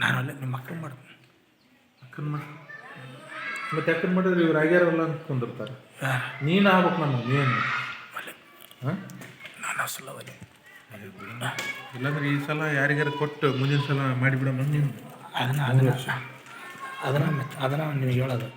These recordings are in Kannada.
ನಾನು ಅಲ್ಲೇ ನಿಮ್ಮ ಅಕ್ಕನ ಮಾಡ್ತೀನಿ. ಅಕ್ಕನ ಮಾಡಿ ಮತ್ತೆ ಅಕ್ಕನ ಮಾಡಿದ್ರೆ ಇವ್ರು ಆಗ್ಯಾರಲ್ಲ ಅಂದ್ಕೊಂಡಿರ್ತಾರೆ. ನೀನು ಆಗ್ಬೇಕು ನಮಗೆ ನೀನು ಅಲ್ಲೇ ಹಾಂ ನಾನು ಅಸಲ ಒಲೆ ಇಲ್ಲಾಂದ್ರೆ ಈ ಸಲ ಯಾರಿಗಾರು ಕೊಟ್ಟು ಮುಂದಿನ ಸಲ ಮಾಡಿಬಿಡಮ್ಮ ನೀನು. ಅದನ್ನು ನಿನಗೆ ಹೇಳೋದು.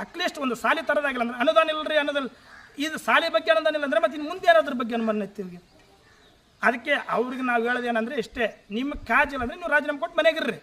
ಅಟ್ಲೀಸ್ಟ್ ಒಂದು ಸಾಲಿ ತರೋದಾಗಿಲ್ಲ ಅಂದ್ರೆ ಅನುದಾನ ಇಲ್ಲರಿ ಅನ್ನೋದಲ್ಲಿ ಇದು ಸಾಲಿ ಬಗ್ಗೆ ಅನುದಾನ ಇಲ್ಲ ಅಂದರೆ ಮತ್ತೆ ಇನ್ನು ಮುಂದೆ ಏನಾದ್ರ ಬಗ್ಗೆ ಅನುಮಾನ ಇರ್ತೀವಿ. ಅದಕ್ಕೆ ಅವ್ರಿಗೆ ನಾವು ಹೇಳೋದೇನಂದರೆ ಇಷ್ಟೇ, ನಿಮ್ಮ ಕಾಜಿಲ್ಲ ಅಂದರೆ ನೀವು ರಾಜೀನಾಮೆ ಕೊಟ್ಟು ಮನೆಗಿರ್ರಿ.